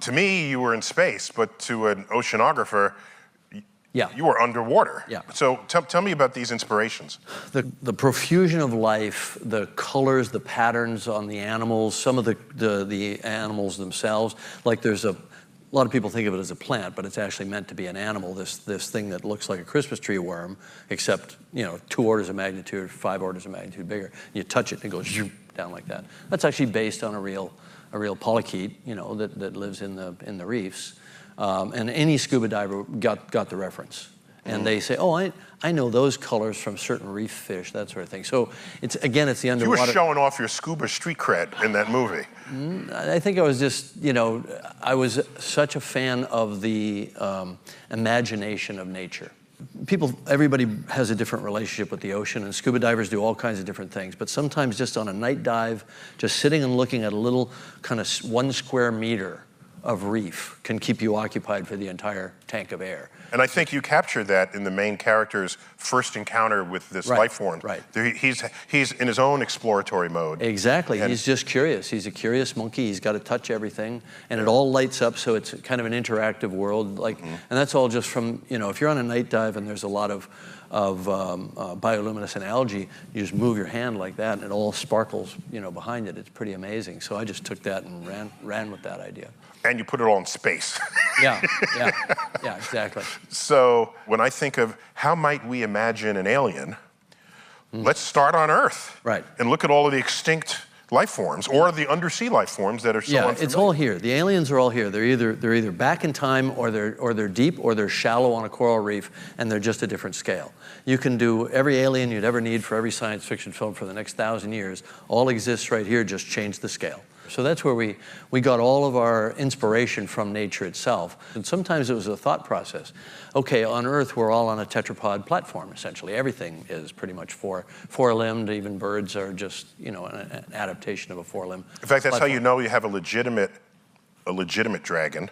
to me, you were in space, but to an oceanographer, Yeah. you were underwater. Yeah. So tell me about these inspirations. The profusion of life, the colors, the patterns on the animals, some of the animals themselves. Like there's a lot of people think of it as a plant, but it's actually meant to be an animal. This thing that looks like a Christmas tree worm, except 2 orders of magnitude, 5 orders of magnitude bigger. You touch it and it goes down like that. That's actually based on a real polychaete, that lives in the reefs. And any scuba diver got the reference. And they say, oh, I know those colors from certain reef fish, that sort of thing. So it's the underwater. You were showing off your scuba street cred in that movie. I think I was just, I was such a fan of the imagination of nature. Everybody has a different relationship with the ocean, and scuba divers do all kinds of different things. But sometimes just on a night dive, just sitting and looking at a little kind of 1 square meter of reef can keep you occupied for the entire tank of air. And I think you captured that in the main character's first encounter with this life form. Right. He's in his own exploratory mode. Exactly. And he's just curious. He's a curious monkey. He's got to touch everything, and it all lights up. So it's kind of an interactive world. And that's all just from if you're on a night dive and there's a lot of bioluminescent algae, you just move your hand like that, and it all sparkles behind it. It's pretty amazing. So I just took that and ran with that idea. And you put it all in space. Yeah, exactly. So when I think of how might we imagine an alien, let's start on Earth. Right. And look at all of the extinct life forms or the undersea life forms that are so unfamiliar. It's all here. The aliens are all here. They're either back in time, or they're deep, or they're shallow on a coral reef, and they're just a different scale. You can do every alien you'd ever need for every science fiction film for the next 1,000 years. All exists right here, just change the scale. So that's where we got all of our inspiration from nature itself. And sometimes it was a thought process. Okay, on Earth, we're all on a tetrapod platform, essentially. Everything is pretty much four-limbed. Even birds are just, an adaptation of a four-limb In fact, that's platform. how you know you have a legitimate dragon,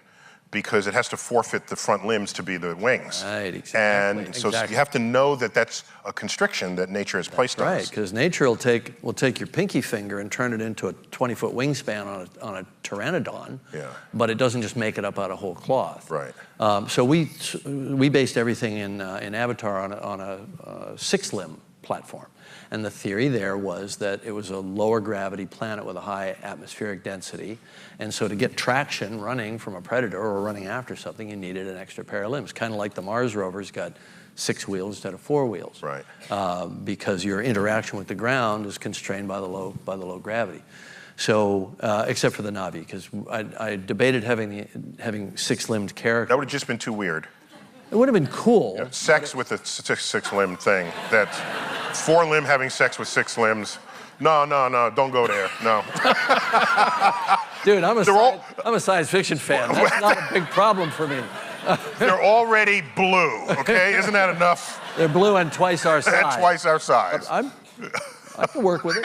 because it has to forfeit the front limbs to be the wings. Right, exactly. And so you have to know that that's a constriction that nature has placed on us. Right, because nature will take your pinky finger and turn it into a 20-foot wingspan on a pteranodon. Yeah. But it doesn't just make it up out of whole cloth. Right. So we based everything in Avatar on a 6-limb platform. And the theory there was that it was a lower gravity planet with a high atmospheric density. And so to get traction running from a predator or running after something, you needed an extra pair of limbs. Kind of like the Mars rover's got 6 wheels instead of 4 wheels. Right. Because your interaction with the ground is constrained by the low gravity. So, except for the Navi, because I debated having 6-limbed character. That would have just been too weird. It would have been cool. Yeah, sex with a 6-limb thing. That 4-limb having sex with 6 limbs. No, don't go there. No. Dude, I'm a science fiction fan. That's not a big problem for me. They're already blue, okay? Isn't that enough? They're blue and twice our size. And twice our size. I can work with it.